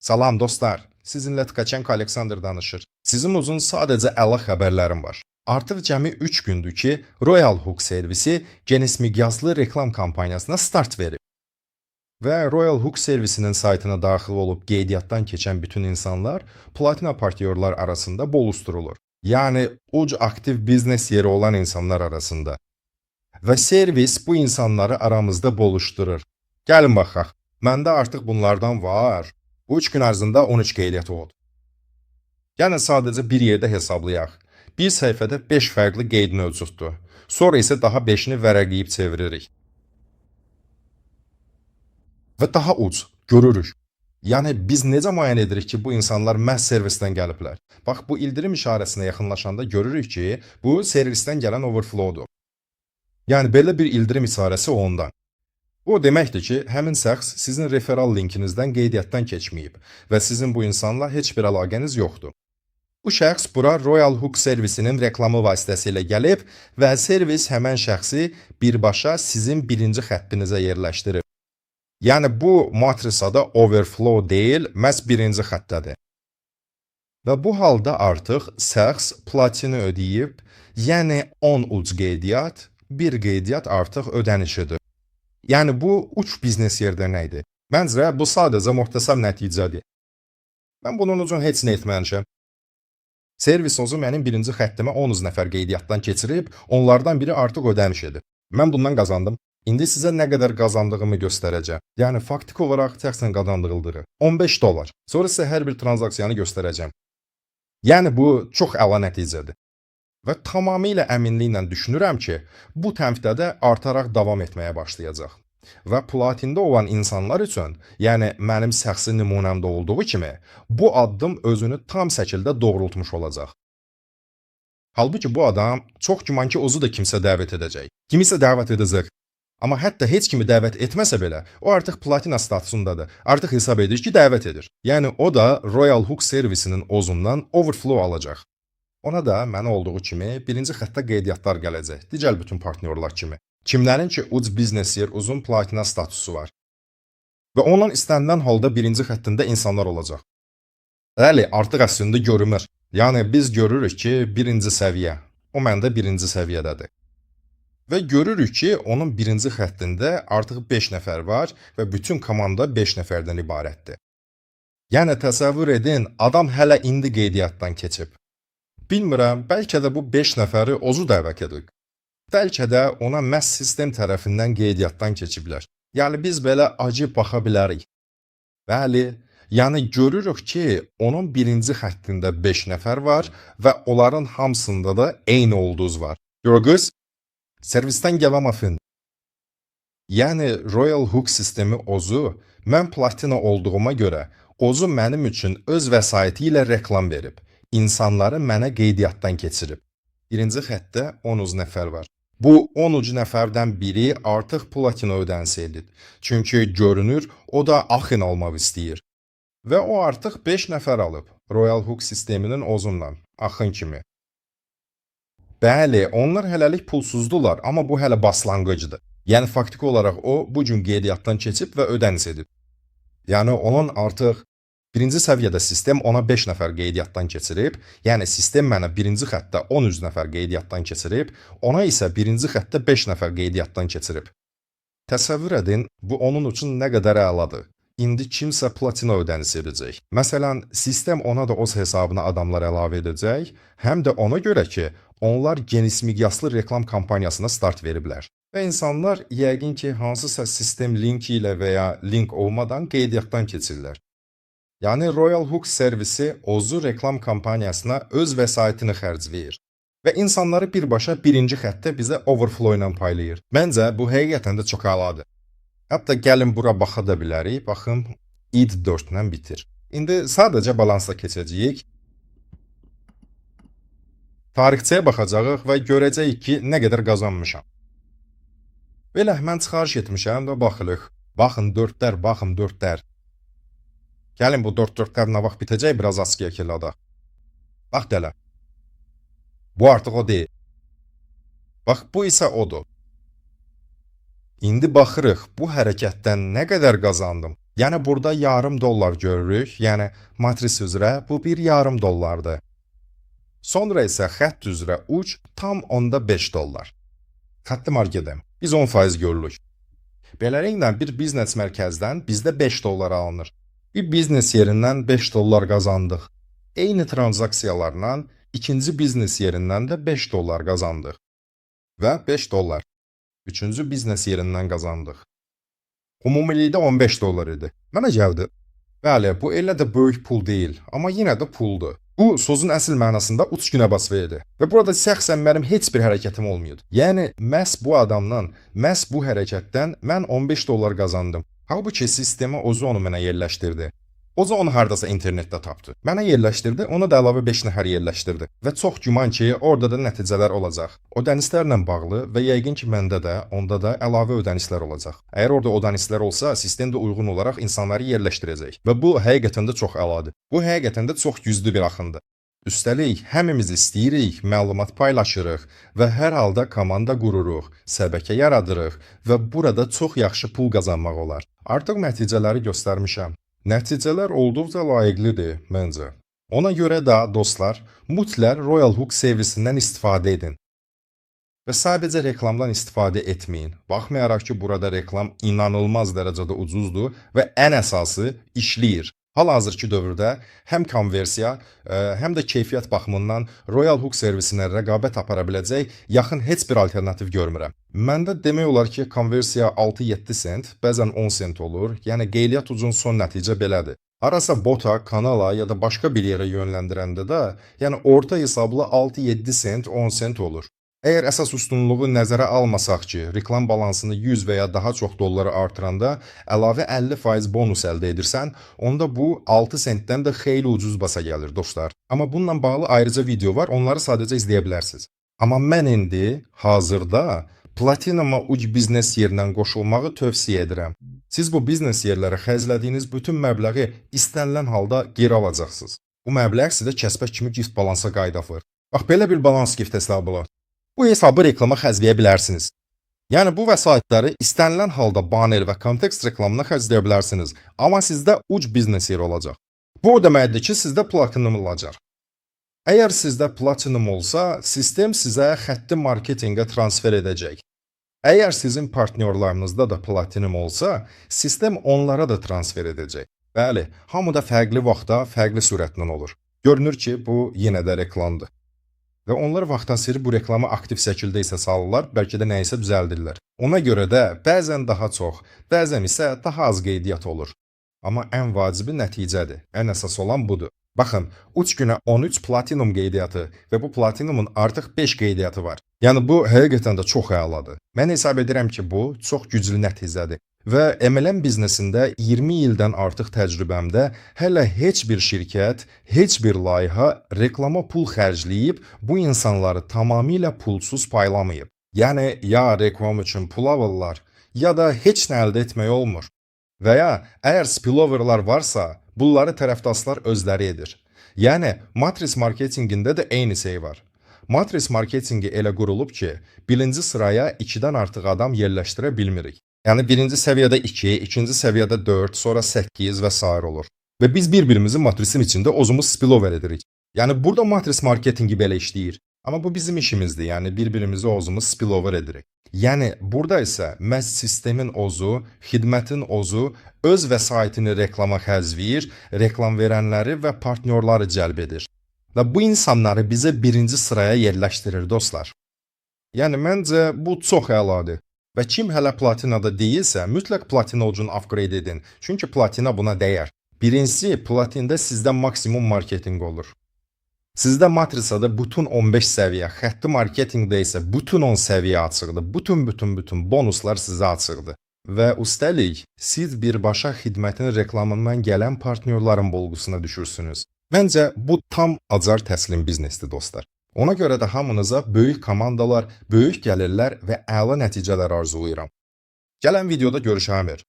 Salam dostlar, sizinlə Tkachenko Aleksandr danışır. Sizin uzun sadəcə əla xəbərlərim var. Artıq cəmi 3 gündür ki, Royal Hook servisi geniş miqyaslı reklam kampaniyasına start verib. Və Royal Hook servisinin saytına daxil olub qeydiyyatdan keçən bütün insanlar platina partnyorlar arasında boluşdurulur. Yəni, uc aktiv biznes yeri olan insanlar arasında. Və servis bu insanları aramızda boluşdurur. Gəlin baxaq, məndə artıq bunlardan var. Bu 3 gün ərzində 13 qeydiyyat oldu. Yəni sadəcə bir yerdə hesablayaq. Bir səhifədə 5 fərqli qeyd mövcuddur. Sonra isə daha 5-ni vərəqləyib çeviririk. Və daha uc, görürük. Yəni biz necə müəyyən edirik ki, bu insanlar məhz servisdən gəliblər? Bax, bu ildirim işarəsinə yaxınlaşanda görürük ki, bu servisdən gələn overflowdur. Yəni belə bir ildirim işarəsi ondan. Bu o deməkdir ki, həmin şəxs sizin referal linkinizdən qeydiyyatdan keçməyib və sizin bu insanla heç bir əlaqəniz yoxdur. Bu şəxs bura Royal Hook servisinin reklamı vasitəsilə gəlib və servis həmən şəxsi birbaşa sizin birinci xəttinizə yerləşdirib. Yəni bu matrisada overflow deyil, məhz birinci xəttədir. Və bu halda artıq şəxs platini ödəyib, yəni 10 uc qeydiyyat, bir qeydiyyat artıq ödənişidir. Yəni bu uç biznes yerdə idi. Məncə bu sadəcə möhtəsəm nəticədir. Mən bunun üçün heç nə etməmişəm. Servis ozu mənim birinci xəttimə 10 nəfər qeydiyyatdan keçirib, onlardan biri artıq ödəniş edib. Mən bundan qazandım. İndi sizə nə qədər qazandığımı göstərəcəm. Yəni faktiki olaraq şəxsən qazandırıldığı $15. Sonra sizə hər bir tranzaksiyanı göstərəcəm. Yəni bu çox əla nəticədir. Və tamamilə əminliklə düşünürəm ki, bu təmtədə artaraq davam etməyə başlayacaq. Və platində olan insanlar üçün, yəni mənim şəxsi nümunəmdə olduğu kimi, bu addım özünü tam şəkildə doğrultmuş olacaq. Halbuki bu adam çox güman ki, ozu da kimsə dəvət edəcək. Kimisə dəvət edəcək. Amma hətta heç kimi dəvət etməsə belə, o artıq platina statusundadır. Artıq hesab edir ki, dəvət edir. Yəni o da Royal Hook servisinin ozundan overflow alacaq. Ona da mənə olduğu kimi birinci xəttə qeydiyyatlar gələcək, digər bütün partnyorlar kimi. Kimlərin ki, uc biznes yer uzun platina statusu var. Və onun istənilən halda birinci xəttində insanlar olacaq. Bəli, artıq əslində görünür. Yəni biz görürük ki, birinci səviyyə. O məndə birinci səviyyədədir. Və görürük ki, onun birinci xəttində artıq 5 nəfər var və bütün komanda 5 nəfərdən ibarətdir. Yəni təsəvvür edin, adam hələ indi qeydiyyatdan keçib. Bilmirəm, bəlkə də bu 5 nəfəri ozu dəvət edib. Bəlkə də ona məhz sistem tərəfindən qeydiyyatdan keçiblər. Yəni biz belə acı baxa bilərik. Bəli, yəni görürük ki, onun birinci xəttində 5 nəfər var və onların hamısında da eyni ulduz var. Görürsünüz? Servisdən gələn afin. Yəni Royal Hook sistemi ozu, mən platina olduğuma görə, ozu mənim üçün öz vəsaiti ilə reklam verib. İnsanları mənə qeydiyyatdan keçirib. Birinci xəttdə 10 nəfər var. Bu 10 nəfərdən biri artıq platina ödənişidir. Çünki görünür, o da axın almaq istəyir. Və o artıq 5 nəfər alıb Royal Hook sisteminin ozundan, axın kimi. Bəli, onlar hələlik pulsuzdular, amma bu hələ başlanğıcdır. Yəni faktiki olaraq o bu gün qeydiyyatdan keçib və ödəniş edib. Yəni onun artıq birinci səviyyədə sistem ona 5 nəfər qeydiyyatdan keçirib, yəni sistem mənə birinci xəttdə 13 nəfər qeydiyyatdan keçirib, ona isə birinci xəttdə 5 nəfər qeydiyyatdan keçirib. Təsəvvür edin, bu onun üçün nə qədər əladır. İndi kimsə platina ödəniş edəcək. Məsələn, sistem ona da öz hesabına adamlar əlavə edəcək, həm də ona görə ki, onlar geniş miqyaslı reklam kampaniyasına start veriblər. Və insanlar yəqin ki, hansısa sistem linki ilə və ya link olmadan qeydiyyatdan keçirlər. Yəni Royal Hook servisi ozu reklam kampaniyasına öz vəsaitini xərcləyir. Və insanları birbaşa birinci xəttdə bizə overflow ilə paylayır. Məncə bu həqiqətən də çox əladır. Hətta gəlin bura baxa da bilərik. Baxın, id 4 ilə bitir. İndi sadəcə balansla keçəcəyik. Tarixçəyə baxacağıq və görəcəyik ki, nə qədər qazanmışam. Belə, mən çıxarış etmişəm və baxılıq. Baxın 4-lər, baxın 4-lər. Gəlin bu 4-4-lər nə vaxt bitəcək, biraz askıya kilada. Bax dələ. Bu artıq o deyil. Bax, bu isə odur. İndi baxırıq, bu hərəkətdən nə qədər qazandım. Yəni burada yarım dollar görürük. Yəni matris üzrə bu bir yarım dollardır. Sonra isə xətt üzrə uç tam onda 5 dollar. Xətti markedim. Biz 10% görürük. Beləliklə bir biznes mərkəzdən bizdə 5 dollar alınır. Bir biznes yerindən 5 dollar qazandıq. Eyni tranzaksiyalarla ikinci biznes yerindən də 5 dollar qazandıq. Və 5 dollar. Üçüncü biznes yerindən qazandıq. Ümumilikdə 15 dollar idi. Mənə gəldi. Bəli, bu elə də böyük pul deyil, amma yenə də puldur. Bu sözün əsl mənasında uç günə basveydi. Və burada şəxsən mənim heç bir hərəkətim olmayıb. Yəni məhz bu adamdan, məhz bu hərəkətdən mən 15 dollar qazandım. Halbuki sistemi özü onu mənə yerləşdirdi. O da onu hardasa internetdə tapdı. Mənə yerləşdirdi, ona da əlavə 5 nəfər yerləşdirdi. Və çox güman ki, orada da nəticələr olacaq. Ödənişlərlə bağlı və yəqin ki, məndə də, onda da əlavə ödənişlər olacaq. Əgər orada ödənişlər olsa, sistem də uyğun olaraq insanları yerləşdirəcək. Və bu həqiqətən də çox əladır. Bu həqiqətən də çox güclü bir axındır. Üstəlik, həmimiz istəyirik, məlumat paylaşırıq və hər halda komanda qururuq, şəbəkə yaradırıq və burada çox yaxşı pul qazanmaq olar. Artıq nəticələri göstərmişəm. Nəticələr olduqca layiqlidir məncə. Ona görə də dostlar, mütləq Royal Hook servisindən istifadə edin. Və sadəcə reklamdan istifadə etməyin. Baxmayaraq ki, burada reklam inanılmaz dərəcədə ucuzdur və ən əsası işləyir. Hal-hazırki dövrdə həm konversiya, həm də keyfiyyət baxımından Royal Hook servisinə rəqabət apara biləcək yaxın heç bir alternativ görmürəm. Məndə demək olar ki, konversiya 6-7 sent, bəzən 10 sent olur. Yəni qeyliyyat ucun son nəticə belədir. Harasa bota, kanala ya da başqa bir yerə yönləndirəndə də, yəni orta hesablı 6-7 sent, 10 sent olur. Əgər əsas üstünlüğü nəzərə almasaq ki, reklam balansını 100 və ya daha çox dolları artıranda əlavə 50% bonus əldə edirsən, onda bu 6 sentdən də xeyli ucuz basa gəlir dostlar. Amma bununla bağlı ayrıca video var, onları sadəcə izləyə bilərsiniz. Amma mən indi hazırda Platinuma uc biznes yerindən qoşulmağı tövsiyə edirəm. Siz bu biznes yerlərə xərclədiyiniz bütün məbləği istənilən halda geri alacaqsınız. Bu məbləğ sizə kəsbə kimi gift balansa qayıdafır. Bax, belə bir balans gift hesabı. Bu hesabı reklama xərcləyə bilərsiniz. Yəni bu vəsaitləri istənilən halda banner və kontekst reklamına xərcləyə bilərsiniz. Amma sizdə uc biznes yeri olacaq. Bu o deməkdir ki, sizdə platinum olacaq. Əgər sizdə platinum olsa, sistem sizə xətti marketinqə transfer edəcək. Əgər sizin partnyorlarınızda da platinum olsa, sistem onlara da transfer edəcək. Bəli, hamı da fərqli vaxtda, fərqli sürətlə olur. Görünür ki, bu yenə də reklamdır. Və onlar vaxtansiri bu reklamı aktiv şəkildə isə salırlar, bəlkə də nəyisə düzəldirlər. Ona görə də bəzən daha çox, bəzən isə daha az qeydiyyat olur. Amma ən vacibi nəticədir. Ən əsas olan budur. Baxın, uç günə 13 platinum qeydiyyatı və bu platinumun artıq 5 qeydiyyatı var. Yəni bu həqiqətən də çox əladır. Mən hesab edirəm ki, bu çox güclü nəticədir. Və MLM biznesində 20 ildən artıq təcrübəmdə hələ heç bir şirkət, heç bir layihə reklama pul xərcləyib bu insanları tamamilə pulsuz paylamayıb. Yəni ya reklam üçün pul alırlar, ya da heç nə əldə etmək olmur. Və ya əgər spilloverlar varsa, bunları tərəfdaşlar özləri edir. Yəni matris marketinqində də eyni şey var. Matris marketinqi elə qurulub ki, birinci sıraya 2-dən artıq adam yerləşdirə bilmirik. Yəni birinci səviyyədə 2, ikinci səviyyədə 4, sonra 8 və s. olur. Və biz bir-birimizi matrisin içində özümüz spillover edirik. Yəni burada matris marketinqi belə işləyir. Amma bu bizim işimizdir. Yəni bir-birimizi özümüz spillover edirik. Yəni burada isə məhz sistemin özü, xidmətin özü öz vəsaitini reklama xərcləyir, reklam verənləri və partnyorları cəlb edir. Və bu insanları bizə birinci sıraya yerləşdirir dostlar. Yəni məncə bu çox əladır. Və kim hələ platinada deyilsə, mütləq platina ucunu upgrade edin. Çünki platina buna dəyər. Birincisi, platində sizdə maksimum marketinq olur. Sizdə matrisada bütün 15 səviyyə, xətti marketinqdə isə bütün 10 səviyyə açıqdır. Bütün bonuslar sizə açıqdır. Və üstəlik, siz birbaşa xidmətin reklamından gələn partnyorların bolğusuna düşürsünüz. Məncə, bu tam acar təslim biznesdir dostlar. Ona görə də hamınıza böyük komandalar, böyük gəlirlər və əla nəticələr arzulayıram. Gələn videoda görüşəmir.